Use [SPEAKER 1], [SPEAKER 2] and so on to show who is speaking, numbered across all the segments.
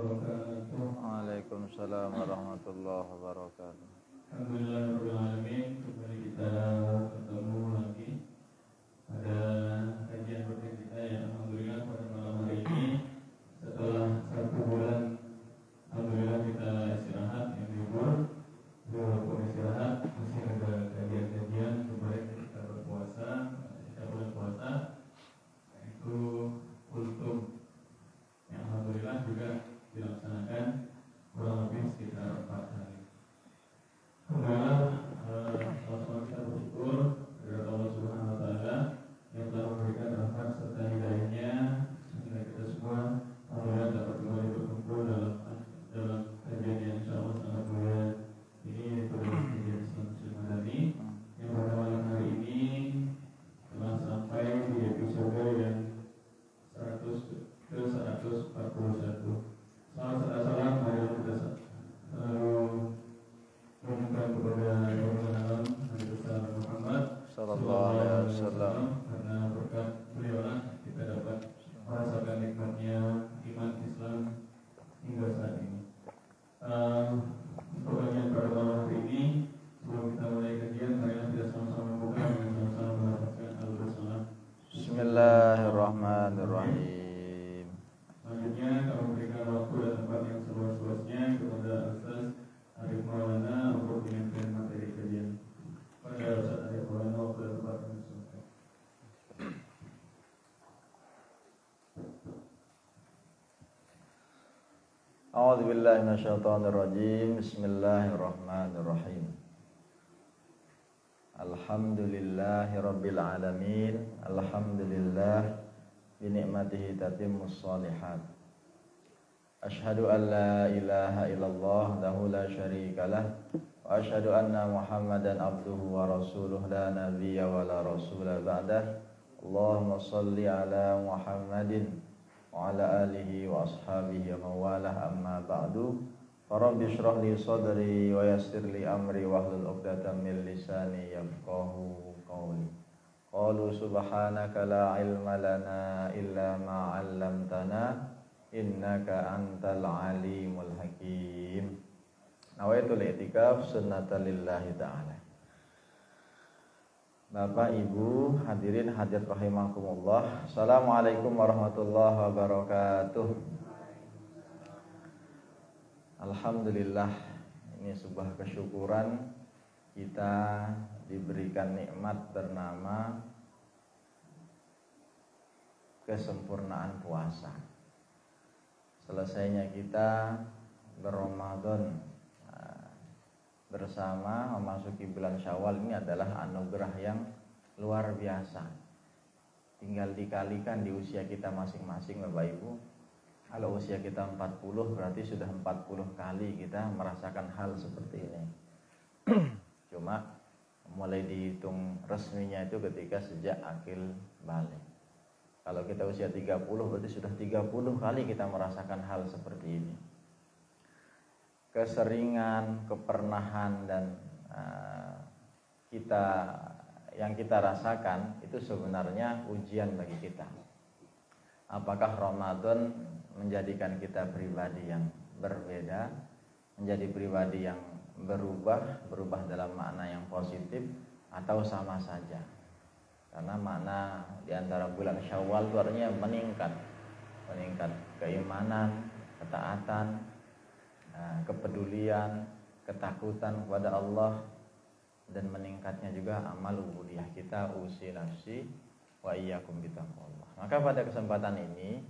[SPEAKER 1] Waalaikumsalam warahmatullahi wabarakatuh.
[SPEAKER 2] Alhamdulillahirrahmanirrahim. Kembali kita ketemu lagi pada kajian rutin kita yang alhamdulillah pada malam hari ini setelah 1 bulan alhamdulillah kita istirahat yang libur. Walaupun istirahat masih ada kajian-kajian kemarin kita berpuasa, kita bulan puasa, yaitu kultum yang alhamdulillah juga dilaksanakan kurang lebih sekitar 4 hari. Alhamdulillah, sama-sama kita bersyukur kepada Allah Subhanahu Wa Taala yang telah memberikan rahmat serta hidayahnya sehingga kita semua alhamdulillah dapat kembali berkumpul dalam kajian yang insyaallah sangat mulia ini pada kajian Islam Madani yang pada malam hari ini telah sampai di episode yang 141. Salam marilah kita selalu memohon kepada Rasulullah Nabi besar Muhammad
[SPEAKER 1] Sallallahu alaihi wasallam,
[SPEAKER 2] karena berkat beliaulah kita dapat merasakan nikmatnya iman Islam hingga saat ini. Untuk kajian pada malam hari ini, sebelum kita mulai kajian, marilah kita sama-sama membuka dan sama-sama mendapatkan al-Salam.
[SPEAKER 1] Bismillahirrahmanirrahim.
[SPEAKER 2] Selanjutnya kami berikan waktu dan tempat yang seluas-luasnya kepada Ustaz Arif Maulana untuk menyampaikan materi kajian. Pada Ustaz Arif Maulana waktu dan tempat yang seluas-luasnya.
[SPEAKER 1] A'udzu billahi minasyaitonir rajim. Bismillahirrahmanirrahim. Alhamdulillahirabbil alamin. Alhamdulillah bi ni'matihi tatimmus shalihat. Asyhadu an la ilaha illallah wahdahu la syarikalah wa asyhadu anna Muhammadan abduhu wa rasuluh la nabiyya wa la rasula ba'dah. Allahumma shalli ala Muhammadin wa ala alihi wa ashabihi wa mawalah amma ba'du. Rabbi shrah li sadri wa yassir li amri wahlul 'uqdatam min lisani yafqahu qawli. Qalu subhanaka la ilma lana illa ma 'allamtana innaka antal alimul hakim. Nawaitul i'tikaf sunnatan lillahi ta'ala. Bapak, Ibu, hadirin hadirat rahimakumullah. Assalamualaikum warahmatullahi wabarakatuh. Alhamdulillah, ini sebuah kesyukuran kita diberikan nikmat bernama kesempurnaan puasa. Selesainya kita berRamadan bersama memasuki bulan Syawal ini adalah anugerah yang luar biasa. Tinggal dikalikan di usia kita masing-masing, Bapak Ibu. Kalau usia kita 40 berarti sudah 40 kali kita merasakan hal seperti ini. Cuma mulai dihitung resminya itu ketika sejak akil balik. Kalau kita usia 30 berarti sudah 30 kali kita merasakan hal seperti ini. Keseringan, kepernahan dan yang kita rasakan itu sebenarnya ujian bagi kita. Apakah Ramadan menjadikan kita pribadi yang berbeda, menjadi pribadi yang berubah dalam makna yang positif atau sama saja? Karena makna di antara bulan Syawal itu artinya meningkat keimanan, ketaatan, kepedulian, ketakutan kepada Allah, dan meningkatnya juga amal ubudiyah kita, usi nafsi wa iyyakum bitaqwallah. Maka pada kesempatan ini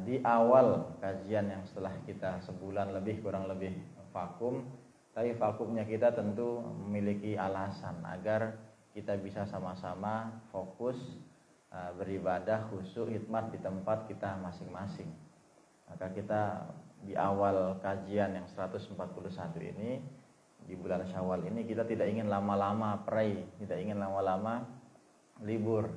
[SPEAKER 1] di awal kajian yang setelah kita sebulan lebih kurang lebih vakum, tapi vakumnya kita tentu memiliki alasan agar kita bisa sama-sama fokus beribadah khusyuk hikmat di tempat kita masing-masing. Maka kita di awal kajian yang 141 ini di bulan Syawal ini kita tidak ingin lama-lama pray, tidak ingin lama-lama libur.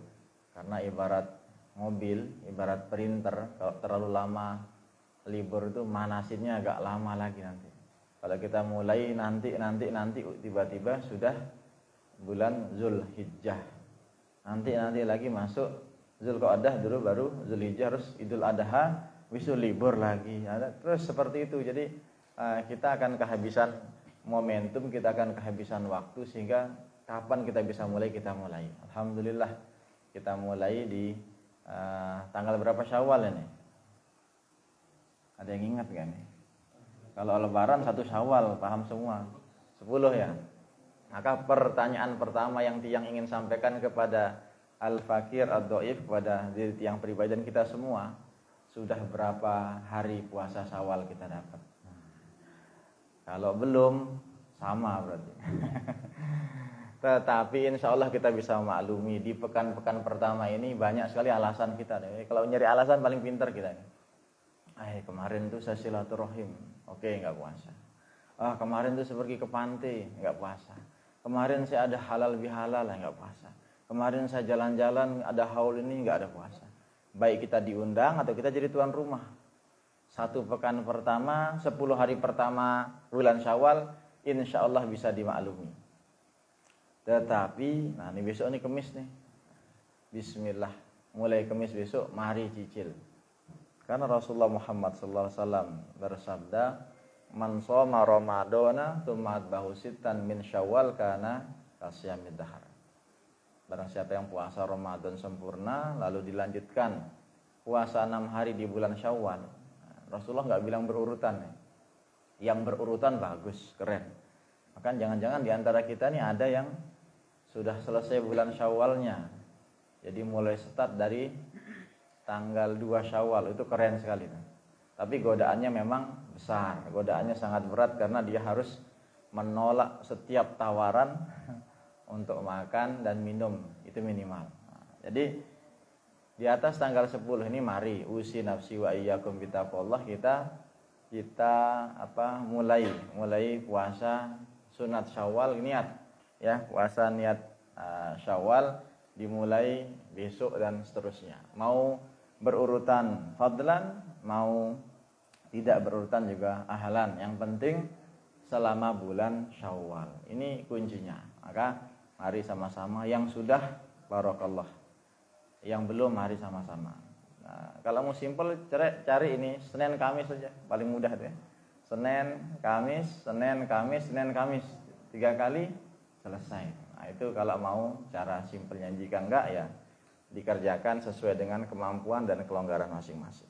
[SPEAKER 1] Karena ibarat mobil, ibarat printer, kalau terlalu lama libur itu manasinnya agak lama lagi nanti. Kalau kita mulai nanti tiba-tiba sudah bulan Zulhijjah. Nanti lagi masuk Zulqa'dah dulu, baru Zulhijjah, terus Idul Adha, besok libur lagi. Terus seperti itu. Jadi kita akan kehabisan momentum, kita akan kehabisan waktu, sehingga kapan kita bisa mulai, kita mulai. Alhamdulillah kita mulai di tanggal berapa Syawal ini? Ada yang ingat gak nih? Kalau Lebaran 1 Syawal, paham semua. 10 ya. Maka pertanyaan pertama yang tiang ingin sampaikan kepada Al-Fakir Ad-Dhaif, kepada diri tiang pribadi dan kita semua, sudah berapa hari puasa Syawal kita dapat? Kalau belum, sama berarti. Tetapi insya Allah kita bisa maklumi di pekan-pekan pertama ini banyak sekali alasan kita. Kalau nyari alasan paling pintar kita. Kemarin tuh saya silaturahim, oke nggak puasa. Kemarin tuh saya pergi ke pantai, nggak puasa. Kemarin saya ada halal bihalal, nggak puasa. Kemarin saya jalan-jalan ada haul ini, nggak ada puasa. Baik kita diundang atau kita jadi tuan rumah. 1 pekan pertama, 10 hari pertama bulan Syawal, insya Allah bisa dimaklumi. Tetapi, nah ini besok nih Kemis nih. Bismillah, mulai Kemis besok mari cicil. Karena Rasulullah Muhammad SAW bersabda, "Man shoma Ramadana tsumma atba'ahu sittan min Syawal kana kasyamid dahar." Barang siapa yang puasa Ramadan sempurna lalu dilanjutkan puasa 6 hari di bulan Syawal. Rasulullah nggak bilang berurutan. Yang berurutan bagus, keren. Maka jangan-jangan di antara kita nih ada yang sudah selesai bulan Syawalnya. Jadi mulai start dari tanggal 2 Syawal, itu keren sekali. Tapi godaannya memang besar, godaannya sangat berat karena dia harus menolak setiap tawaran untuk makan dan minum, itu minimal. Jadi di atas tanggal 10 ini mari usi nafsi wa iyyakum bitaqwallah, kita mulai puasa sunat Syawal, niat ya, puasa niat Syawal dimulai besok dan seterusnya. Mau berurutan fadlan, mau tidak berurutan juga ahlan. Yang penting selama bulan Syawal. Ini kuncinya. Maka mari sama-sama, yang sudah barakallah, yang belum mari sama-sama. Nah, kalau mau simpel cari ini Senin Kamis saja, paling mudah tuh ya. Senin Kamis, Senin Kamis, Senin Kamis, 3 kali selesai. Nah, itu kalau mau cara simpelnya. Jika enggak ya dikerjakan sesuai dengan kemampuan dan kelonggaran masing-masing.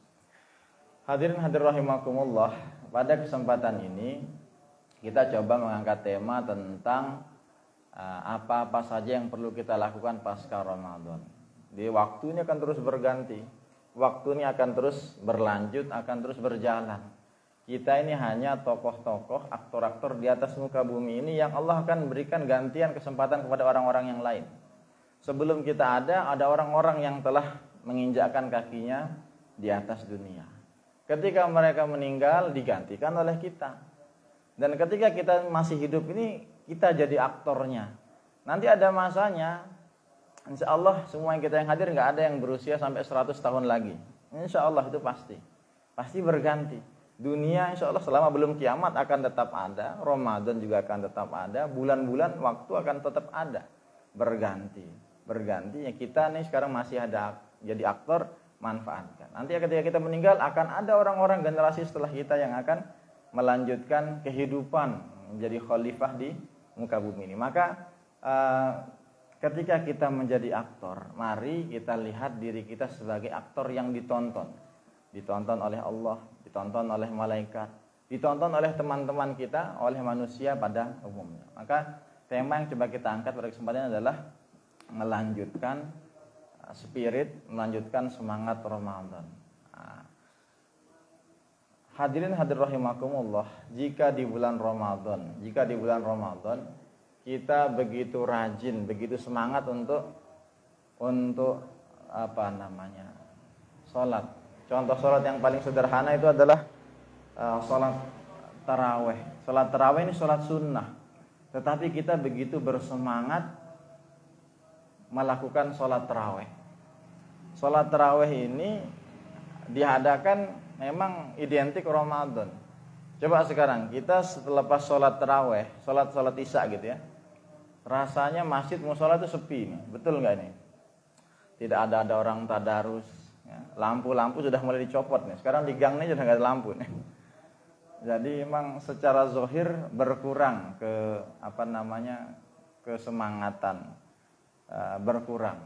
[SPEAKER 1] Hadirin hadir rahimakumullah, pada kesempatan ini kita coba mengangkat tema tentang apa-apa saja yang perlu kita lakukan pasca Ramadan. Di waktunya akan terus berganti, waktunya akan terus berlanjut, akan terus berjalan. Kita ini hanya tokoh-tokoh, aktor-aktor di atas muka bumi ini yang Allah akan berikan gantian kesempatan kepada orang-orang yang lain. Sebelum kita ada orang-orang yang telah menginjakkan kakinya di atas dunia. Ketika mereka meninggal, digantikan oleh kita. Dan ketika kita masih hidup ini, kita jadi aktornya. Nanti ada masanya, insya Allah semua yang kita yang hadir nggak ada yang berusia sampai 100 tahun lagi. Insya Allah itu pasti berganti. Dunia insya Allah selama belum kiamat akan tetap ada, Ramadan juga akan tetap ada, bulan-bulan waktu akan tetap ada, berganti ya. Kita nih sekarang masih ada jadi aktor, manfaatkan. Nanti ketika kita meninggal akan ada orang-orang generasi setelah kita yang akan melanjutkan kehidupan menjadi khalifah di muka bumi ini. Maka ketika kita menjadi aktor, mari kita lihat diri kita sebagai aktor yang ditonton oleh Allah, ditonton oleh malaikat, ditonton oleh teman-teman kita, oleh manusia pada umumnya. Maka tema yang coba kita angkat pada kesempatan ini adalah melanjutkan spirit, melanjutkan semangat Ramadan. Hadirin hadir rahimakumullah, jika di bulan Ramadan kita begitu rajin, begitu semangat untuk sholat. Contoh sholat yang paling sederhana itu adalah sholat taraweh. Sholat taraweh ini sholat sunnah, tetapi kita begitu bersemangat melakukan sholat taraweh. Sholat taraweh ini diadakan memang identik Ramadan. Coba sekarang kita selepas sholat taraweh, sholat isya gitu ya, rasanya masjid musola itu sepi nih, betul nggak ini? Tidak ada orang tadarus, Ya, lampu-lampu sudah mulai dicopot nih. Sekarang di gang ini sudah nggak ada lampu nih. Jadi memang secara zahir berkurang kesemangatan, berkurang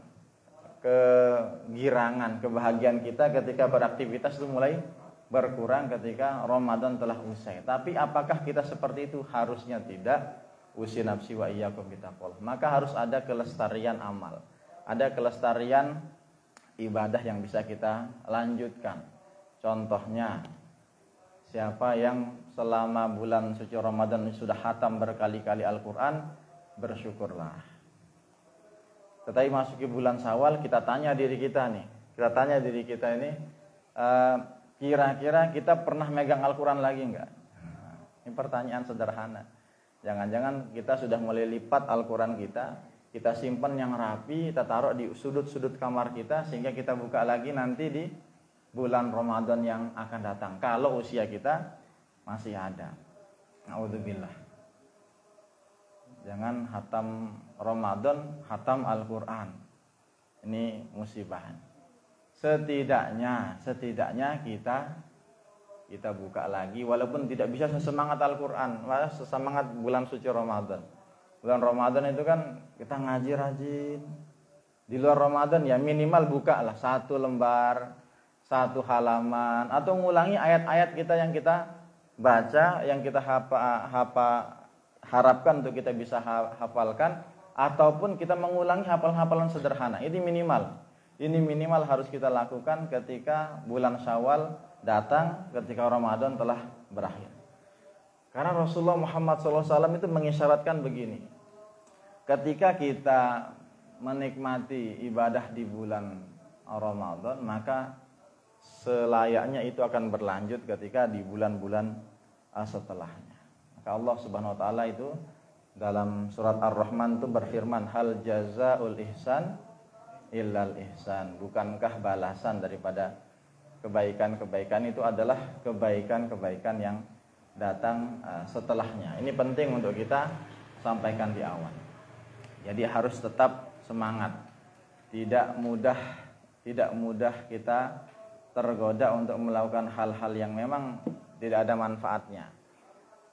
[SPEAKER 1] kegirangan, kebahagiaan kita ketika beraktivitas itu mulai berkurang ketika Ramadan telah usai. Tapi apakah kita seperti itu? Harusnya tidak. Usi nafsi wa iyyakum bitaqwallah. Maka harus ada kelestarian amal, ada kelestarian ibadah yang bisa kita lanjutkan. Contohnya, siapa yang selama bulan suci Ramadan sudah khatam berkali-kali Al-Quran, bersyukurlah. Tetapi masuki bulan Syawal, kita tanya diri kita ini, kira-kira kita pernah megang Al-Quran lagi enggak? Ini pertanyaan sederhana. Jangan-jangan kita sudah mulai lipat Al-Quran kita simpan yang rapi, kita taruh di sudut-sudut kamar kita, sehingga kita buka lagi nanti di bulan Ramadan yang akan datang, kalau usia kita masih ada. Na'udzubillah. Jangan khatam Ramadan, khatam Al-Quran. Ini musibah. Setidaknya kita buka lagi, walaupun tidak bisa sesemangat Al-Quran, malah sesemangat bulan suci Ramadan. Bulan Ramadan itu kan kita ngaji rajin. Di luar Ramadan ya minimal buka lah 1 lembar, 1 halaman, atau ngulangi ayat-ayat kita yang kita baca, yang kita harapkan untuk kita bisa hafalkan, ataupun kita mengulangi hafalan sederhana. Ini minimal harus kita lakukan ketika bulan Syawal datang, ketika Ramadan telah berakhir. Karena Rasulullah Muhammad SAW itu mengisyaratkan begini, ketika kita menikmati ibadah di bulan Ramadan, maka selayaknya itu akan berlanjut ketika di bulan-bulan setelahnya. Maka Allah Subhanahu wa taala itu dalam surat Ar-Rahman itu berfirman, hal jazaul ihsan illal ihsan. Bukankah balasan daripada kebaikan-kebaikan itu adalah kebaikan-kebaikan yang datang setelahnya. Ini penting untuk kita sampaikan di awal. Jadi harus tetap semangat. Tidak mudah kita tergoda untuk melakukan hal-hal yang memang tidak ada manfaatnya.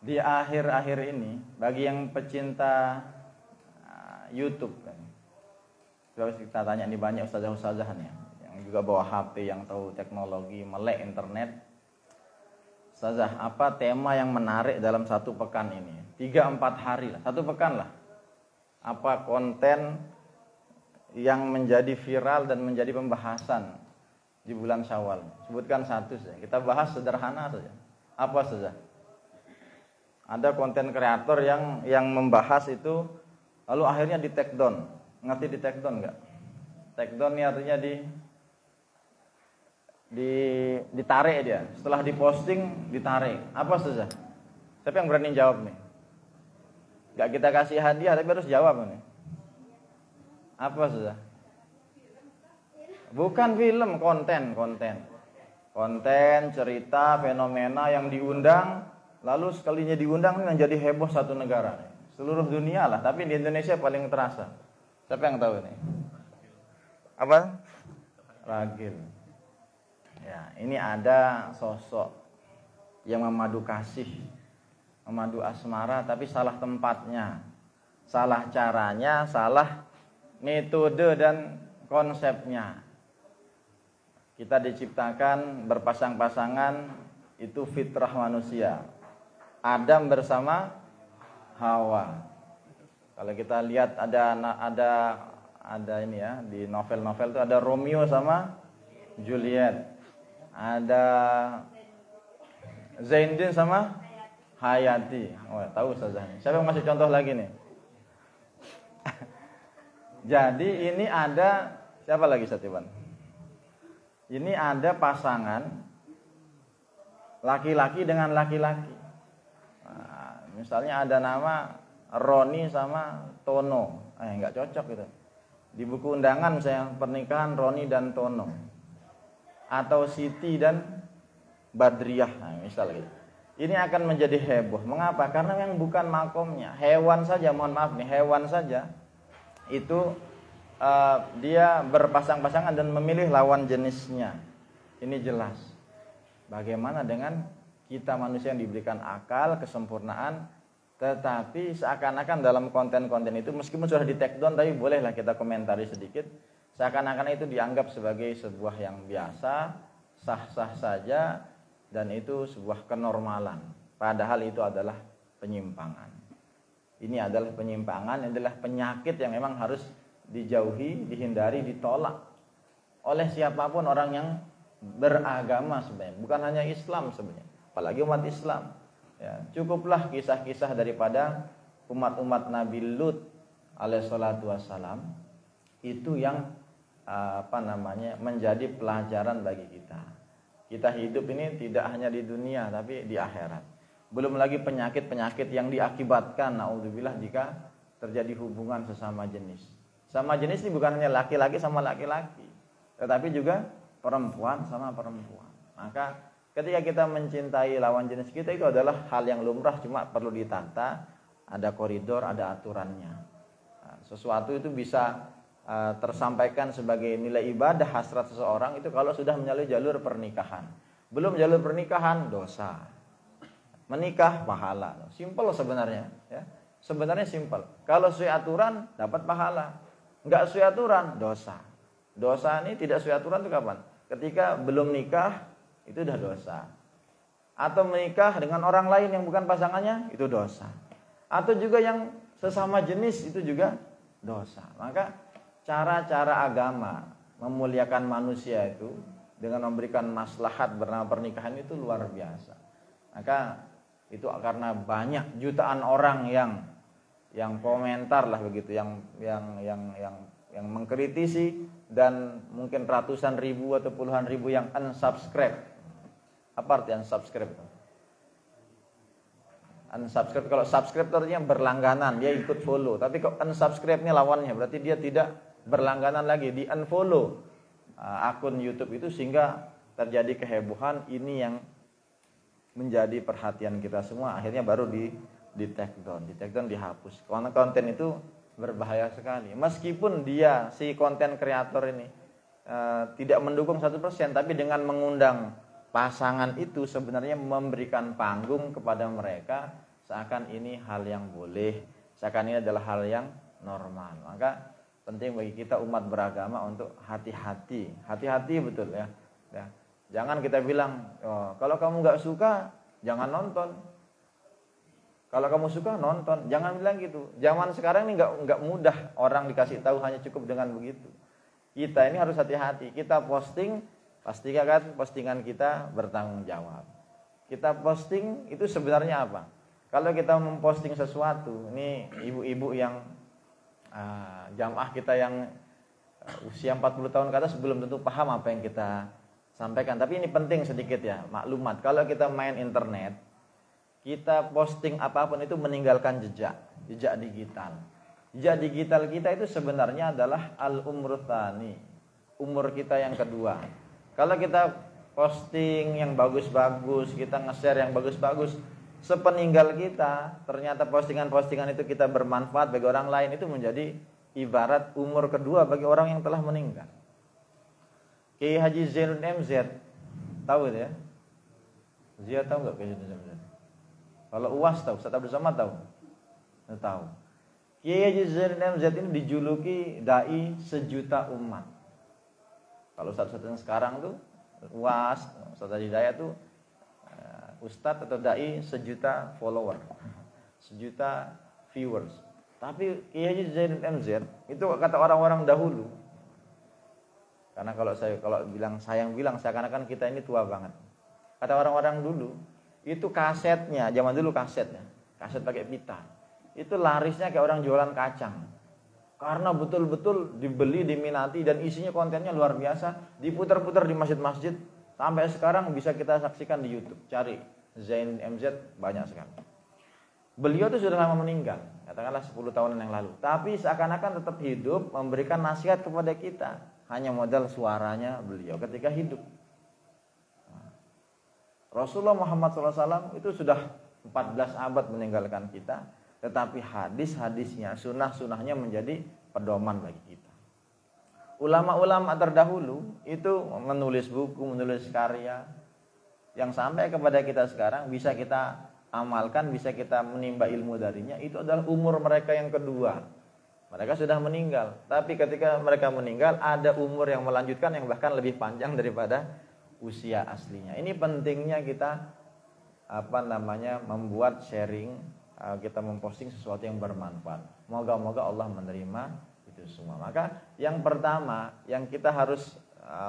[SPEAKER 1] Di akhir-akhir ini, bagi yang pecinta YouTube kan, terus kita tanya nih banyak ustazah-ustazah nih, yang juga bawa HP, yang tahu teknologi, melek internet. Ustazah, apa tema yang menarik dalam 1 pekan ini? 3-4 hari lah, 1 pekan lah. Apa konten yang menjadi viral dan menjadi pembahasan di bulan Syawal? Sebutkan 1 saja. Kita bahas sederhana saja. Apa saja? Ada konten kreator yang membahas itu, lalu akhirnya di take down. Ngerti di take down enggak? Take down ini artinya ditarik dia. Setelah diposting ditarik. Apa saja? Siapa yang berani jawab nih? Enggak kita kasih hadiah tapi harus jawab nih. Apa saja? Bukan film, konten, cerita, fenomena yang diundang, lalu sekalinya diundang menjadi heboh 1 negara. Seluruh dunia lah, tapi di Indonesia paling terasa. Siapa yang tahu nih? Apa? Ragil. Ya, ini ada sosok yang memadu kasih, memadu asmara, tapi salah tempatnya, salah caranya, salah metode dan konsepnya. Kita diciptakan berpasang-pasangan, itu fitrah manusia. Adam bersama Hawa. Kalau kita lihat ada ini ya, di novel-novel itu ada Romeo sama Juliet. Ada Zaindin sama Hayati. Oh, tahu ustazahnya. Siapa yang masih contoh lagi nih? Jadi ini ada siapa lagi Satiban? Ini ada pasangan laki-laki dengan laki-laki. Nah, misalnya ada nama Roni sama Tono. Nggak cocok gitu. Di buku undangan saya pernikahan Roni dan Tono. Atau Siti dan Badriah. Nah, misal gitu. Ini akan menjadi heboh. Mengapa? Karena yang bukan makomnya. Hewan saja, mohon maaf nih, hewan saja itu dia berpasang-pasangan dan memilih lawan jenisnya. Ini jelas. Bagaimana dengan kita manusia yang diberikan akal, kesempurnaan, tetapi seakan-akan dalam konten-konten itu meskipun sudah di take down, tapi bolehlah kita komentari sedikit. Seakan-akan itu dianggap sebagai sebuah yang biasa, sah-sah saja, dan itu sebuah kenormalan. Padahal itu adalah penyimpangan. Ini adalah penyimpangan, adalah penyakit yang memang harus dijauhi, dihindari, ditolak oleh siapapun orang yang beragama sebenarnya. Bukan hanya Islam sebenarnya, apalagi umat Islam. Ya, cukuplah kisah-kisah daripada umat-umat Nabi Lut alaihissalatu wassalam itu yang menjadi pelajaran bagi kita. Kita hidup ini tidak hanya di dunia tapi di akhirat. Belum lagi penyakit-penyakit yang diakibatkan naudzubillah jika terjadi hubungan sesama jenis. Sama jenis ini bukan hanya laki-laki sama laki-laki, tetapi juga perempuan sama perempuan. Maka ketika kita mencintai lawan jenis kita itu adalah hal yang lumrah, cuma perlu ditata, ada koridor, ada aturannya. Nah, sesuatu itu bisa tersampaikan sebagai nilai ibadah hasrat seseorang itu kalau sudah melalui jalur pernikahan. Belum jalur pernikahan, dosa. Menikah pahala. Simpel sebenarnya, ya. Sebenarnya simpel. Kalau sesuai aturan dapat pahala. Enggak sesuai aturan, dosa. Dosa ini tidak sesuai aturan itu kapan? Ketika belum nikah itu udah dosa. Atau menikah dengan orang lain yang bukan pasangannya itu dosa. Atau juga yang sesama jenis itu juga dosa. Maka cara-cara agama memuliakan manusia itu dengan memberikan maslahat bernama pernikahan itu luar biasa. Maka itu karena banyak jutaan orang yang komentar lah begitu, yang mengkritisi dan mungkin ratusan ribu atau puluhan ribu yang unsubscribe. Apa arti unsubscribe? Unsubscribe, kalau subscribe artinya berlangganan, dia ikut follow. Tapi kalau unsubscribe-nya lawannya, berarti dia tidak berlangganan lagi, di unfollow akun YouTube itu sehingga terjadi kehebohan. Ini yang menjadi perhatian kita semua. Akhirnya baru di take down, dihapus. Karena konten itu berbahaya sekali. Meskipun dia si konten kreator ini tidak mendukung 100%, tapi dengan mengundang pasangan itu sebenarnya memberikan panggung kepada mereka seakan ini hal yang boleh, seakan ini adalah hal yang normal. Maka penting bagi kita umat beragama untuk hati-hati betul ya. Jangan kita bilang, kalau kamu nggak suka jangan nonton. Kalau kamu suka nonton, jangan bilang gitu. Zaman sekarang ini nggak mudah orang dikasih tahu hanya cukup dengan begitu. Kita ini harus hati-hati. Kita posting, pastikan postingan kita bertanggung jawab. Kita posting itu sebenarnya apa? Kalau kita memposting sesuatu, ini ibu-ibu yang jamaah kita yang usia 40 tahun ke atas belum tentu paham apa yang kita sampaikan. Tapi ini penting sedikit ya, maklumat. Kalau kita main internet, kita posting apapun itu meninggalkan jejak digital. Jejak digital kita itu sebenarnya adalah al-umru tsani, umur kita yang kedua. Kalau kita posting yang bagus-bagus, kita nge-share yang bagus-bagus, sepeninggal kita, ternyata postingan-postingan itu kita bermanfaat bagi orang lain, itu menjadi ibarat umur kedua bagi orang yang telah meninggal. Kiai Haji Zainuddin MZ, tahu ya? Zia tahu nggak Kiai Zainuddin MZ? Kalau UAS tahu, Ustaz Abdul Somad tahu? Tahu. Kiai Haji Zainuddin MZ ini dijuluki dai sejuta umat. Kalau Ustaz-Ustaz yang sekarang tuh UAS, Ustaz Hidayat tuh Ustadz atau dai sejuta follower, sejuta viewers. Tapi Kiai Haji Zainuddin MZ itu kata orang-orang dahulu. Karena kalau saya bilang seakan-akan kita ini tua banget. Kata orang-orang dulu, itu kasetnya, zaman dulu kasetnya, kaset pakai pita. Itu larisnya kayak orang jualan kacang. Karena betul-betul dibeli, diminati dan isinya kontennya luar biasa, diputar-putar di masjid-masjid. Sampai sekarang bisa kita saksikan di YouTube. Cari Zain MZ, banyak sekali. Beliau itu sudah lama meninggal, katakanlah 10 tahunan yang lalu. Tapi seakan-akan tetap hidup, memberikan nasihat kepada kita. Hanya modal suaranya beliau ketika hidup. Rasulullah Muhammad SAW itu sudah 14 abad meninggalkan kita. Tetapi hadis-hadisnya, sunnah-sunnahnya menjadi pedoman bagi kita. ulama-ulama terdahulu itu menulis buku, menulis karya yang sampai kepada kita sekarang bisa kita amalkan, bisa kita menimba ilmu darinya. Itu adalah umur mereka yang kedua. Mereka sudah meninggal, tapi ketika mereka meninggal ada umur yang melanjutkan yang bahkan lebih panjang daripada usia aslinya. Ini pentingnya kita membuat sharing, kita memposting sesuatu yang bermanfaat. Moga-moga Allah menerima itu semua. Maka yang pertama yang kita harus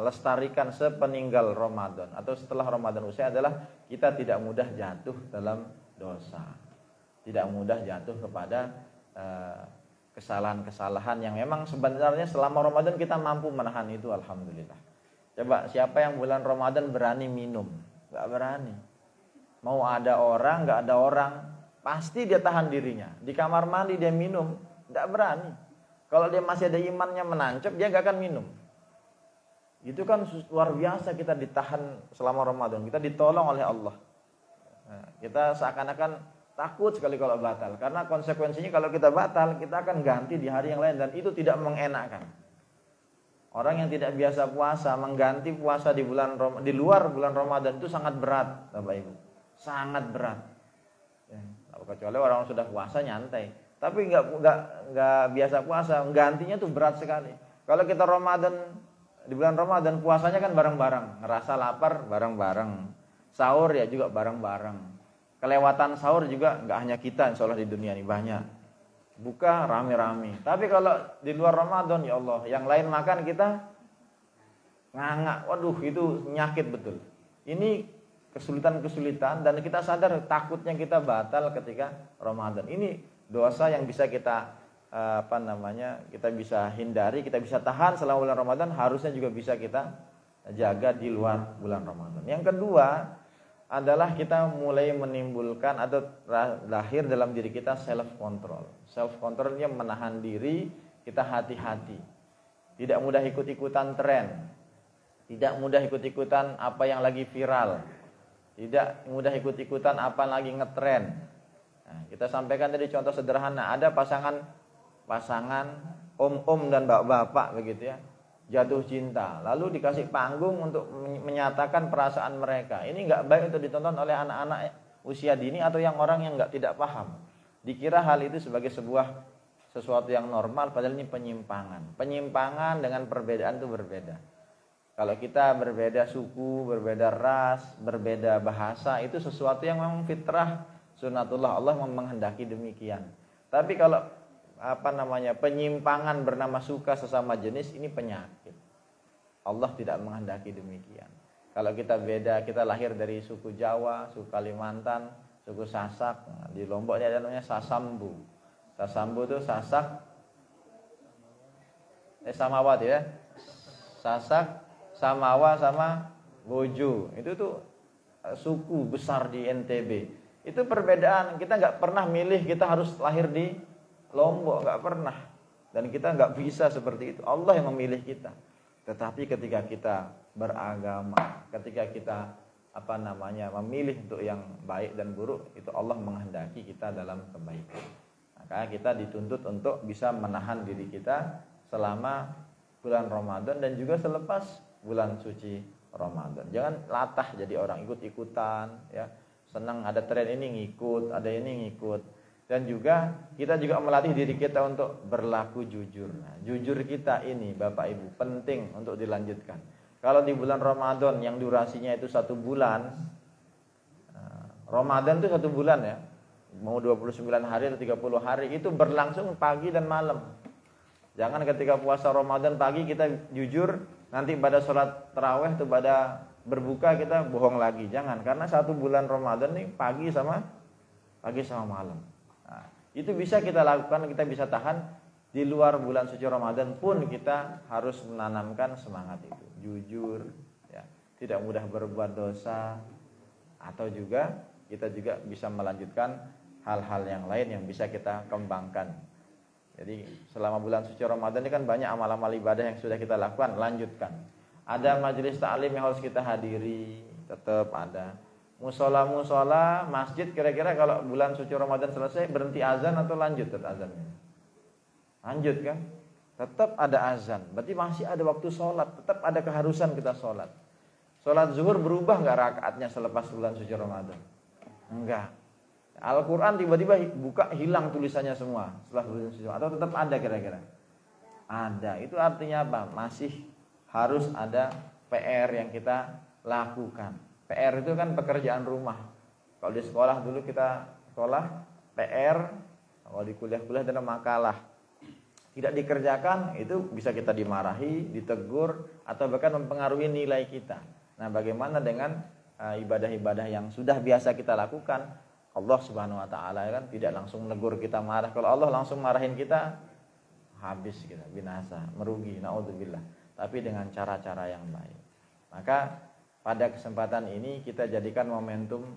[SPEAKER 1] lestarikan sepeninggal Ramadan atau setelah Ramadan usai adalah kita tidak mudah jatuh dalam dosa, tidak mudah jatuh kepada kesalahan-kesalahan yang memang sebenarnya selama Ramadan kita mampu menahan itu, alhamdulillah. Coba siapa yang bulan Ramadan berani minum? Gak berani. Mau ada orang, gak ada orang, pasti dia tahan dirinya. Di kamar mandi dia minum, gak berani. Kalau dia masih ada imannya menancap, dia gak akan minum. Itu kan luar biasa kita ditahan selama Ramadan. Kita ditolong oleh Allah. Nah, kita seakan-akan takut sekali kalau batal. Karena konsekuensinya kalau kita batal, kita akan ganti di hari yang lain. Dan itu tidak mengenakan. Orang yang tidak biasa puasa, mengganti puasa di luar bulan Ramadan itu sangat berat, Bapak Ibu. Sangat berat. Ya, kecuali orang sudah puasa nyantai. Tapi nggak biasa puasa, menggantinya tuh berat sekali. Kalau kita di bulan Ramadan puasanya kan bareng-bareng, ngerasa lapar bareng-bareng, sahur ya juga bareng-bareng, kelewatan sahur juga nggak hanya kita, insya Allah di dunia ini banyak, buka rame-rame. Tapi kalau di luar Ramadan ya Allah, yang lain makan kita nganga, waduh itu nyakit betul. Ini kesulitan-kesulitan dan kita sadar takutnya kita batal ketika Ramadan. Ini dosa yang bisa kita kita bisa hindari, kita bisa tahan selama bulan Ramadan, harusnya juga bisa kita jaga di luar bulan Ramadan. Yang kedua adalah kita mulai menimbulkan atau lahir dalam diri kita self control. Self controlnya menahan diri, kita hati-hati. Tidak mudah ikut-ikutan tren. Tidak mudah ikut-ikutan apa yang lagi viral. Tidak mudah ikut-ikutan apa yang lagi ngetren. Nah, kita sampaikan tadi contoh sederhana, ada pasangan om-om dan bapak-bapak begitu ya, jatuh cinta, lalu dikasih panggung untuk menyatakan perasaan mereka. Ini nggak baik untuk ditonton oleh anak-anak usia dini atau orang yang tidak paham. Dikira hal itu sebagai sesuatu yang normal, padahal ini penyimpangan. Penyimpangan dengan perbedaan itu berbeda. Kalau kita berbeda suku, berbeda ras, berbeda bahasa, itu sesuatu yang memang fitrah, sunatullah, Allah menghendaki demikian. Tapi kalau penyimpangan bernama suka sesama jenis, ini penyakit. Allah tidak menghendaki demikian. Kalau kita beda, kita lahir dari suku Jawa, suku Kalimantan, suku Sasak. Nah, di Lombok ini ada namanya Sasambu. Sasambu itu Sasak, Samawat ya. Sasak, Samawa sama Bojo. Itu tuh suku besar di NTB. Itu perbedaan. Kita nggak pernah milih kita harus lahir di Lombok, nggak pernah. Dan kita nggak bisa seperti itu. Allah yang memilih kita. Tetapi ketika kita beragama, ketika kita memilih untuk yang baik dan buruk, itu Allah menghendaki kita dalam kebaikan. Maka kita dituntut untuk bisa menahan diri kita selama bulan Ramadan dan juga selepas bulan suci Ramadan. Jangan latah jadi orang ikut-ikutan, ya. Senang ada tren ini ngikut, ada ini ngikut. Dan juga kita juga melatih diri kita untuk berlaku jujur. Nah, jujur kita ini Bapak Ibu penting untuk dilanjutkan. Kalau di bulan Ramadan yang durasinya itu 1 bulan, Ramadan itu 1 bulan ya, mau 29 hari atau 30 hari, itu berlangsung pagi dan malam. Jangan ketika puasa Ramadan pagi kita jujur, nanti pada sholat tarawih atau pada berbuka kita bohong lagi. Jangan, karena 1 bulan Ramadan nih pagi sama malam. Nah, itu bisa kita lakukan, kita bisa tahan. Di luar bulan suci Ramadan pun kita harus menanamkan semangat itu, jujur, ya, tidak mudah berbuat dosa, atau juga kita juga bisa melanjutkan hal-hal yang lain yang bisa kita kembangkan. Jadi selama bulan suci Ramadan ini kan banyak amal-amal ibadah yang sudah kita lakukan, lanjutkan. Ada majelis ta'lim yang harus kita hadiri, tetap ada. Musola, masjid, kira-kira kalau bulan suci Ramadan selesai berhenti azan atau lanjut azannya? Lanjut kan? tetap ada azan. Berarti masih ada waktu sholat, tetap ada keharusan kita sholat. Sholat zuhur berubah nggak rakaatnya selepas bulan suci Ramadan? Enggak. Al-Quran tiba-tiba buka hilang tulisannya semua setelah bulan suci Ramadan, atau tetap ada kira-kira? Ada. Itu artinya apa? Masih harus ada PR yang kita lakukan. PR itu kan pekerjaan rumah. Kalau di sekolah dulu kita sekolah PR, kalau di kuliah-kuliah ada makalah. Tidak dikerjakan itu bisa kita dimarahi, ditegur, atau bahkan mempengaruhi nilai kita. Nah, bagaimana dengan ibadah-ibadah yang sudah biasa kita lakukan? Allah Subhanahu wa taala kan tidak langsung menegur kita, marah. Kalau Allah langsung marahin kita, habis kita, binasa, merugi, naudzubillah. Tapi dengan cara-cara yang baik. Maka pada kesempatan ini kita jadikan momentum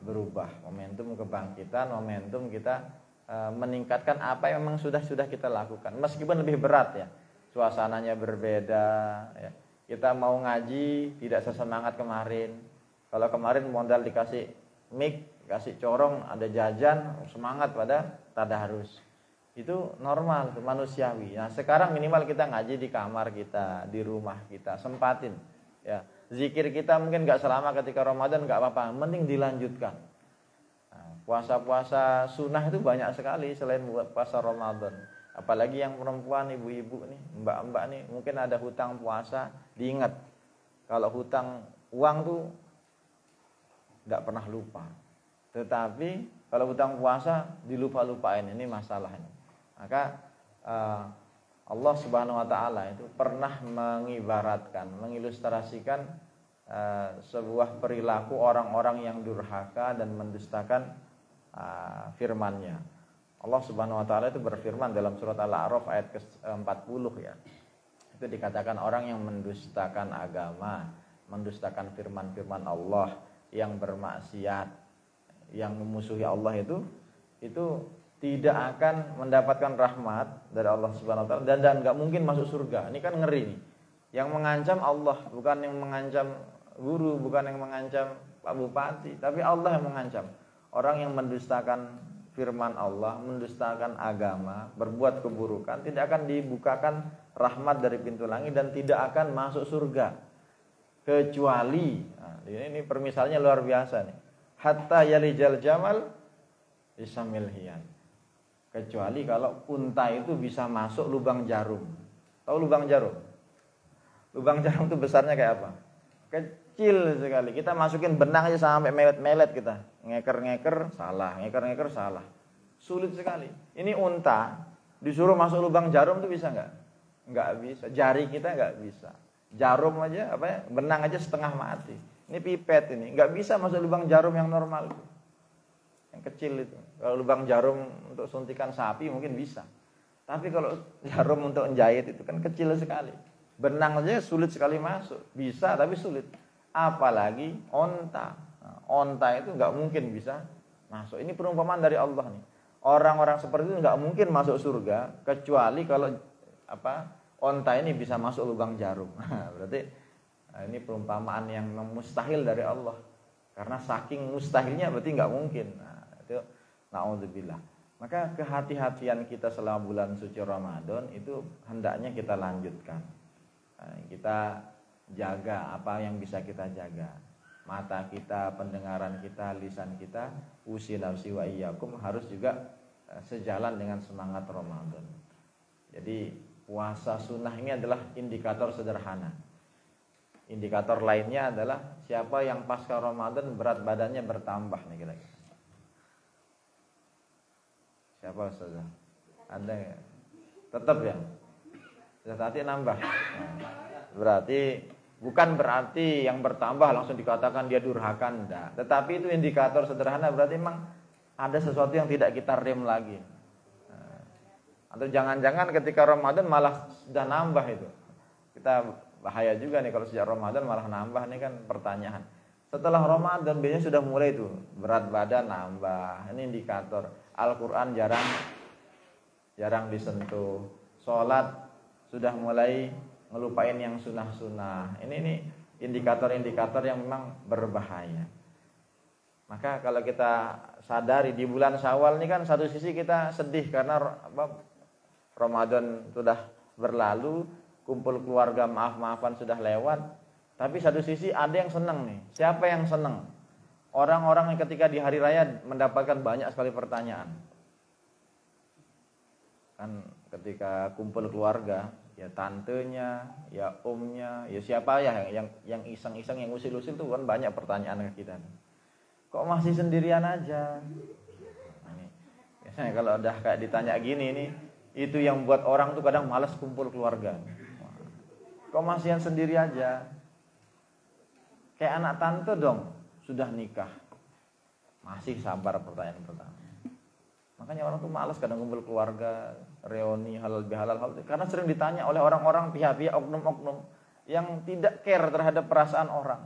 [SPEAKER 1] berubah, momentum kebangkitan, momentum kita meningkatkan apa yang memang sudah kita lakukan. Meskipun lebih berat ya, suasananya berbeda ya. Kita mau ngaji tidak sesemangat kemarin. Kalau kemarin modal dikasih mic, kasih corong, ada jajan, semangat pada tadarus. Itu normal, itu manusiawi. Nah, sekarang minimal kita ngaji di kamar kita, di rumah kita, sempatin ya. Zikir kita mungkin gak selama ketika Ramadan, gak apa-apa, mending dilanjutkan. Nah, puasa-puasa sunnah itu banyak sekali selain puasa Ramadan. Apalagi yang perempuan, ibu-ibu nih, mbak-mbak nih, mungkin ada hutang puasa, diingat. Kalau hutang uang tuh gak pernah lupa. Tetapi kalau hutang puasa dilupa-lupain, ini masalahnya. Maka Allah Subhanahu wa taala itu pernah mengibaratkan, mengilustrasikan sebuah perilaku orang-orang yang durhaka dan mendustakan firman-Nya. Allah Subhanahu wa taala itu berfirman dalam surat Al-A'raf ayat ke-40 ya. Itu dikatakan orang yang mendustakan agama, mendustakan firman-firman Allah, yang bermaksiat, yang memusuhi Allah itu tidak akan mendapatkan rahmat dari Allah Subhanahu wa taala dan enggak mungkin masuk surga. Ini kan ngeri nih. Yang mengancam Allah, bukan yang mengancam guru, bukan yang mengancam Pak Bupati, tapi Allah yang mengancam. Orang yang mendustakan firman Allah, mendustakan agama, berbuat keburukan, tidak akan dibukakan rahmat dari pintu langit dan tidak akan masuk surga. Kecuali, nah, ini permisalnya luar biasa nih. Hatta yalijal jamal bisamil hiyan. Kecuali kalau unta itu bisa masuk lubang jarum. Tahu lubang jarum? Lubang jarum itu besarnya kayak apa? Kecil sekali. Kita masukin benang aja sampai melet-melet kita. Ngeker-ngeker salah, ngeker-ngeker salah. Sulit sekali. Ini unta disuruh masuk lubang jarum itu bisa enggak? Enggak bisa. Jari kita enggak bisa. Jarum aja benang aja setengah mati. Ini pipet ini, enggak bisa masuk lubang jarum yang normal itu. Yang kecil itu. Kalau lubang jarum untuk suntikan sapi mungkin bisa. Tapi kalau jarum untuk menjahit itu kan kecil sekali. Benang aja sulit sekali masuk. Bisa tapi sulit. Apalagi onta. Nah, onta itu enggak mungkin bisa masuk. Ini perumpamaan dari Allah nih. Orang-orang seperti itu enggak mungkin masuk surga kecuali kalau onta ini bisa masuk lubang jarum. Berarti ini perumpamaan yang mustahil dari Allah. Karena saking mustahilnya berarti enggak mungkin. Nah, itu naudzubillah. Maka kehati-hatian kita selama bulan suci Ramadan itu hendaknya kita lanjutkan. Nah, kita jaga apa yang bisa kita jaga. Mata kita, pendengaran kita, lisan kita, usilafsi wa iyyakum harus juga sejalan dengan semangat Ramadan. Jadi puasa sunnah ini adalah indikator sederhana. Indikator lainnya adalah siapa yang pasca Ramadan berat badannya bertambah nih kira-kira. Siapa Ustazah? Ada ya? Tetap ya? Tadi nambah. Nah, bukan berarti yang bertambah langsung dikatakan dia durhaka, enggak. Tetapi itu indikator sederhana, berarti memang ada sesuatu yang tidak kita rem lagi. Nah, atau jangan-jangan ketika Ramadan malah sudah nambah itu. Kita bahaya juga nih kalau sejak Ramadan malah nambah, nih kan pertanyaan. Setelah Ramadan biasanya sudah mulai itu berat badan nambah. Ini indikator. Al-Quran jarang disentuh. Sholat sudah mulai ngelupain yang sunnah-sunnah. Ini indikator-indikator yang memang berbahaya. Maka kalau kita sadari di bulan Syawal ini kan satu sisi kita sedih karena Ramadan sudah berlalu, kumpul keluarga maaf-maafan sudah lewat. Tapi satu sisi ada yang senang nih. Siapa yang senang? Orang-orang yang ketika di hari raya mendapatkan banyak sekali pertanyaan. Kan ketika kumpul keluarga, ya tantenya, ya omnya, ya siapa ya yang iseng-iseng, yang usil-usil tuh kan banyak pertanyaan ke kita. Kok masih sendirian aja? Nah, ini biasanya kalau udah kayak ditanya gini nih, itu yang buat orang tuh kadang malas kumpul keluarga. Kok masih yang sendiri aja? Kayak anak tante dong, sudah nikah, masih sabar pertanyaan pertama. Makanya orang tuh malas kadang kumpul keluarga, reuni halal bihalal, karena sering ditanya oleh orang-orang, pihak-pihak, oknum-oknum yang tidak care terhadap perasaan orang.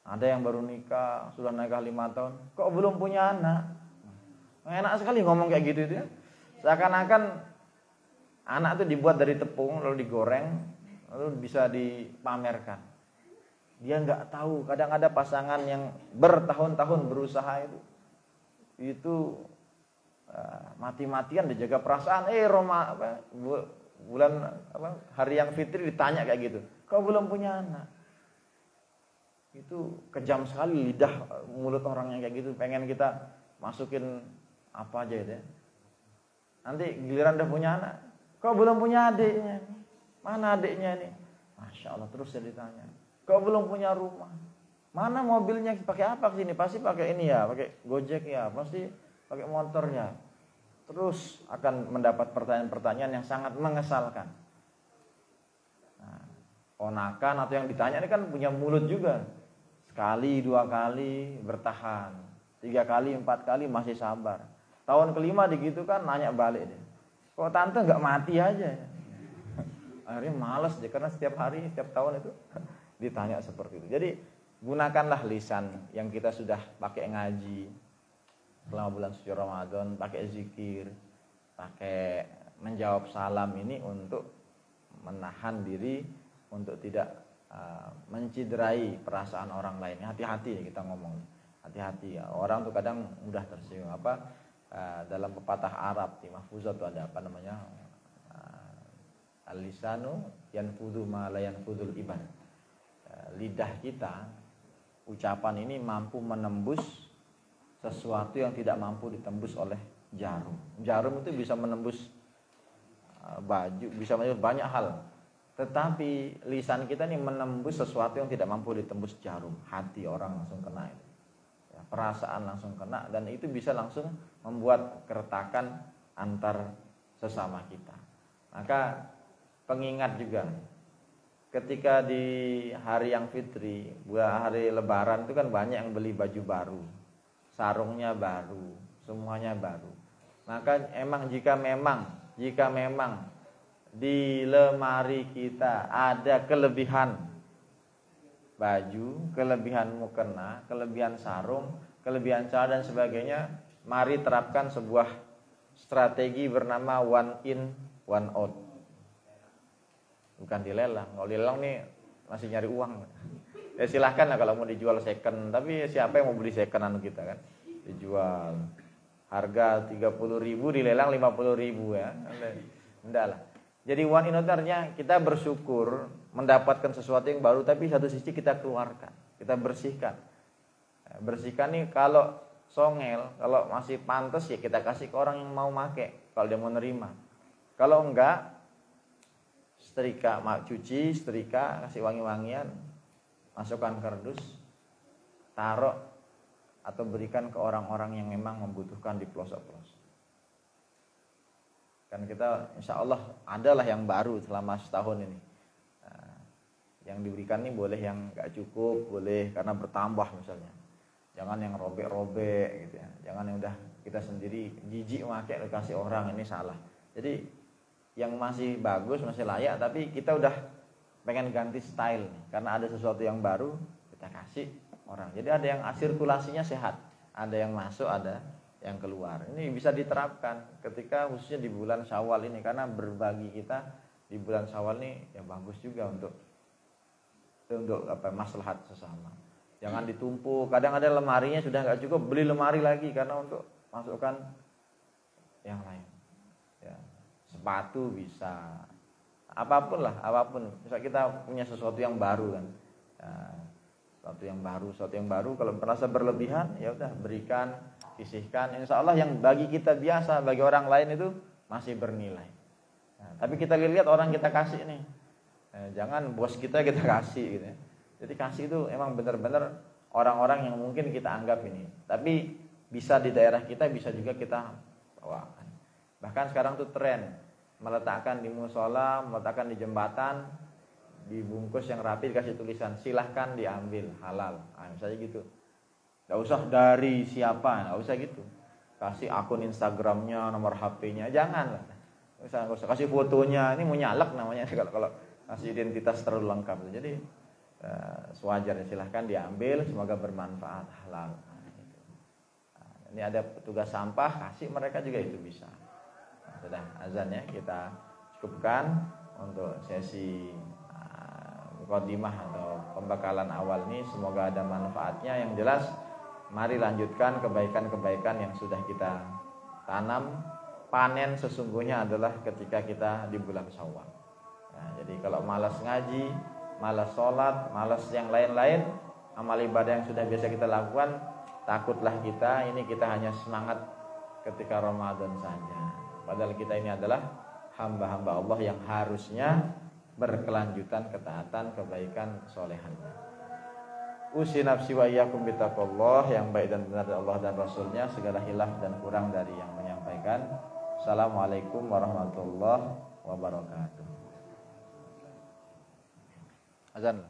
[SPEAKER 1] Ada yang baru nikah, sudah nikah 5 tahun, kok belum punya anak? Enak sekali ngomong kayak gitu itu ya. Seakan-akan anak itu dibuat dari tepung, lalu digoreng, lalu bisa dipamerkan. Dia nggak tahu, kadang ada pasangan yang bertahun-tahun berusaha itu mati-matian dijaga perasaan. Bulan hari yang fitri ditanya kayak gitu, kau belum punya anak? Itu kejam sekali lidah mulut orang yang kayak gitu. Pengen kita masukin apa aja itu ya. Nanti giliran udah punya anak, kau belum punya adiknya? Mana adiknya nih? Masya Allah, terus saya ditanya. Kau belum punya rumah? Mana mobilnya? Pakai apa kesini? Pasti pakai ini ya, pakai Gojek ya, pasti pakai motornya. Terus akan mendapat pertanyaan-pertanyaan yang sangat mengesalkan. Nah, ponakan atau yang ditanya ini kan punya mulut juga. Sekali, 2 kali bertahan, 3 kali, 4 kali masih sabar. Tahun kelima digitu kan nanya balik dia. Kok tante nggak mati aja? Akhirnya malas dia karena setiap hari, setiap tahun itu ditanya seperti itu. Jadi gunakanlah lisan yang kita sudah pakai ngaji selama bulan suci Ramadan, pakai zikir, pakai menjawab salam ini untuk menahan diri untuk tidak menciderai perasaan orang lain. Hati-hati ya kita ngomong. Hati-hati ya. Orang tuh kadang mudah tersinggung. Dalam pepatah Arab di Mahfuzat tuh ada apa namanya? Al-lisanu yanfudhu ma la yanfudhul iban. Lidah kita, ucapan ini mampu menembus sesuatu yang tidak mampu ditembus oleh jarum. Jarum itu bisa menembus baju, bisa menembus banyak hal. Tetapi lisan kita ini menembus sesuatu yang tidak mampu ditembus jarum. Hati orang langsung kena itu. Ya, perasaan langsung kena, dan itu bisa langsung membuat keretakan antar sesama kita. Maka pengingat juga, ketika di hari yang fitri, hari lebaran itu kan banyak yang beli baju baru, sarungnya baru, semuanya baru. Maka jika memang di lemari kita ada kelebihan baju, kelebihan mukena, kelebihan sarung, kelebihan celana dan sebagainya, mari terapkan sebuah strategi bernama one in, one out. Bukan dilelang. Kalau dilelang nih masih nyari uang. Ya silahkan lah kalau mau dijual second. Tapi siapa yang mau beli secondan kita kan? Dijual harga 30.000, dilelang 50.000 ya. Enggak lah. Jadi one in artinya kita bersyukur mendapatkan sesuatu yang baru, tapi satu sisi kita keluarkan, kita bersihkan. Bersihkan nih, kalau songel, kalau masih pantas ya kita kasih ke orang yang mau make, kalau dia mau nerima. Kalau enggak, setrika, cuci, setrika, kasih wangi-wangian, masukkan kardus, taruh atau berikan ke orang-orang yang memang membutuhkan di pelosok-pelosok. Kan kita insya Allah adalah yang baru selama setahun ini. Nah, yang diberikan ini boleh yang gak cukup, boleh karena bertambah misalnya. Jangan yang robek-robek gitu ya. Jangan yang udah kita sendiri jijik pakai kasih orang, ini salah. Jadi yang masih bagus, masih layak, tapi kita udah pengen ganti style nih, karena ada sesuatu yang baru kita kasih orang. Jadi ada yang sirkulasinya sehat, ada yang masuk, ada yang keluar. Ini bisa diterapkan ketika khususnya di bulan Syawal ini, karena berbagi kita di bulan Syawal ini ya bagus juga untuk maslahat sesama. Jangan ditumpuk. Kadang ada lemarinya sudah nggak cukup, beli lemari lagi karena untuk masukkan yang lain. Ya. sepatu bisa, apapun lah, apapun. Misal kita punya sesuatu yang baru kan, sesuatu yang baru kalau merasa berlebihan, ya udah berikan, sisihkan. Insya Allah yang bagi kita biasa, bagi orang lain itu masih bernilai. Tapi kita lihat orang kita kasih nih, jangan bos kita kasih gitu ya. Jadi kasih itu emang benar-benar orang-orang yang mungkin kita anggap ini, tapi bisa di daerah kita, bisa juga kita bawakan. Bahkan sekarang tuh tren meletakkan di musola, meletakkan di jembatan, dibungkus yang rapi, dikasih tulisan silahkan diambil, halal. Misalnya gitu. Gak usah dari siapa, gak usah gitu. Kasih akun Instagramnya, nomor HP-nya, jangan lah. Gak usah kasih fotonya, ini mau nyalek namanya kalau kasih identitas terlalu lengkap. Jadi sewajarnya silahkan diambil, semoga bermanfaat, halal. Ini ada petugas sampah, kasih mereka juga itu bisa. Sudah azan ya, kita cukupkan untuk sesi mukadimah atau pembekalan awal ini. Semoga ada manfaatnya. Yang jelas mari lanjutkan kebaikan-kebaikan yang sudah kita tanam. Panen sesungguhnya adalah ketika kita di bulan Syawal. Jadi kalau malas ngaji, malas sholat, malas yang lain-lain, amal ibadah yang sudah biasa kita lakukan, takutlah kita hanya semangat ketika Ramadan saja. Padahal kita ini adalah hamba-hamba Allah yang harusnya berkelanjutan ketaatan, kebaikan, kesolehannya. Usi nafsi wa iyyakum bittaqwallah, yang baik dan benar dari Allah dan Rasulnya, segala hilaf dan kurang dari yang menyampaikan. Assalamualaikum warahmatullahi wabarakatuh. Azan.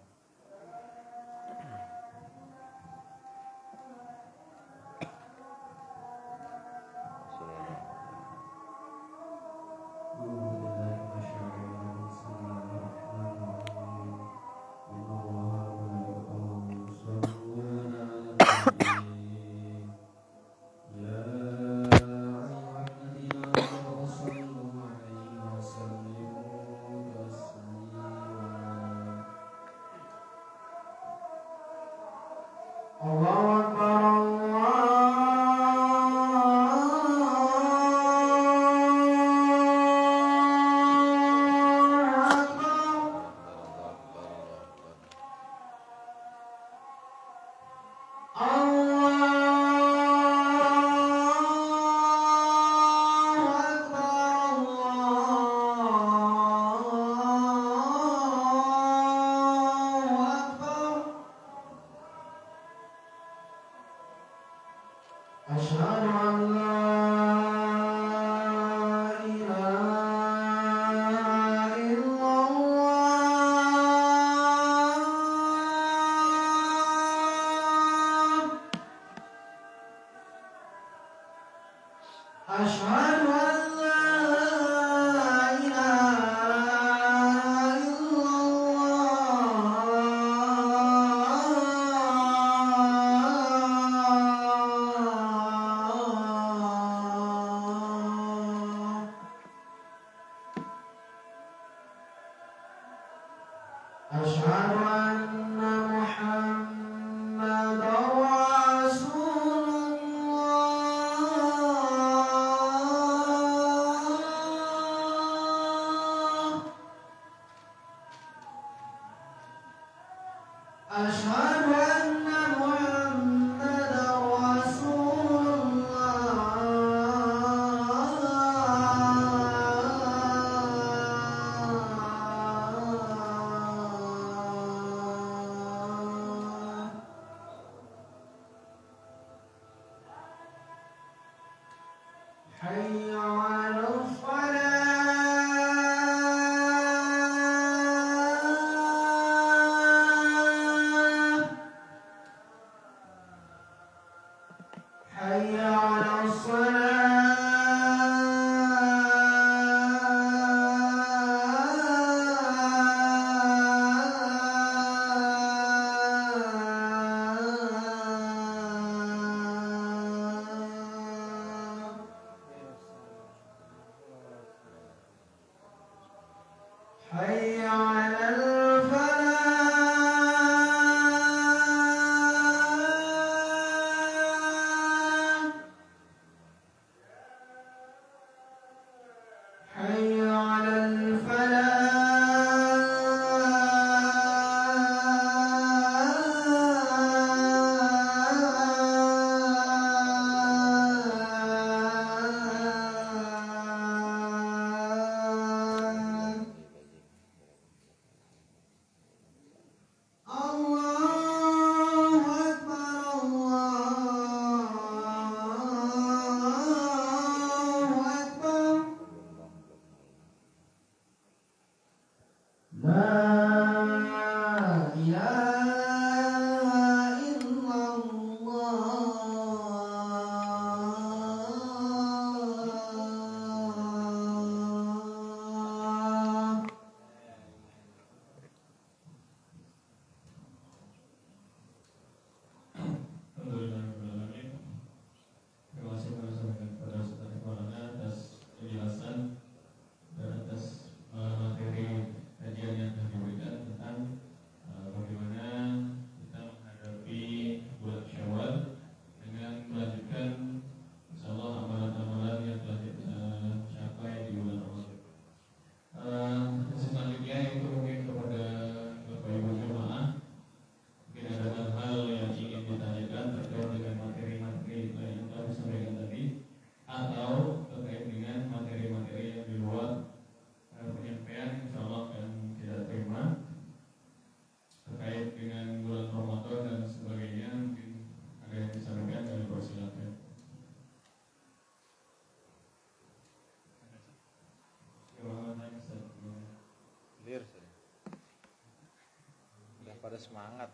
[SPEAKER 1] pada semangat.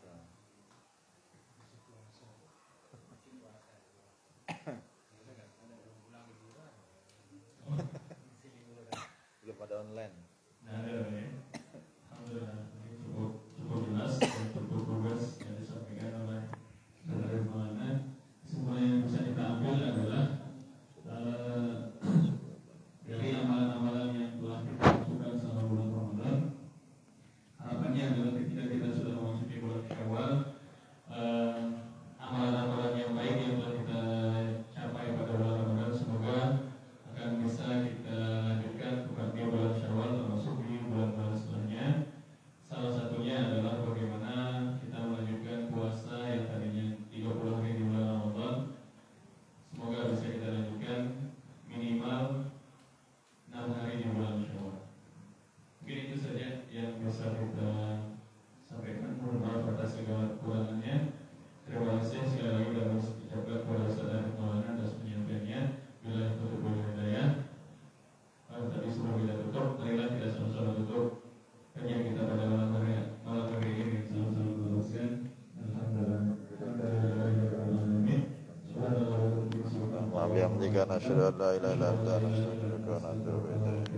[SPEAKER 1] Belum pada online.
[SPEAKER 2] Nah, ada ya. Alhamdulillah, ini cukup jelas dan cukup lugas yang disampaikan oleh saudara Maulana. Semua yang bisa kita ambil adalah dari amalan-amalan yang telah kita lakukan selama bulan Ramadan. Harapannya adalah ketika kita sudah memasuki bulan Syawal, amalan-amalan yang baik yang telah kita capai pada bulan Ramadan semoga akan bisa kita lanjutkan bukan di bulan Syawal, termasuk di bulan-bulan setelahnya. Salah satunya adalah bagaimana kita melanjutkan puasa yang tadinya 30 hari di bulan Ramadan. Semoga bisa kita lanjutkan minimal 6 hari di bulan Syawal. Mungkin itu saja yang bisa kita sampaikan. Mohon maaf atas segala kekurangannya. Terima kasih sekali lagi dan harus diucapkan kepada saudara Maulana atas penyampaiannya. Bila tutup boleh hidayah. Tadi sebelum kita tutup, marilah kita sama-sama tutup kajian kita pada malam hari ini. Sama-sama meneruskan. Alhamdulillah.
[SPEAKER 1] Bihamdika nasyhadu an la ilaha illa anta nastaghfiruka wa natubu ilaik.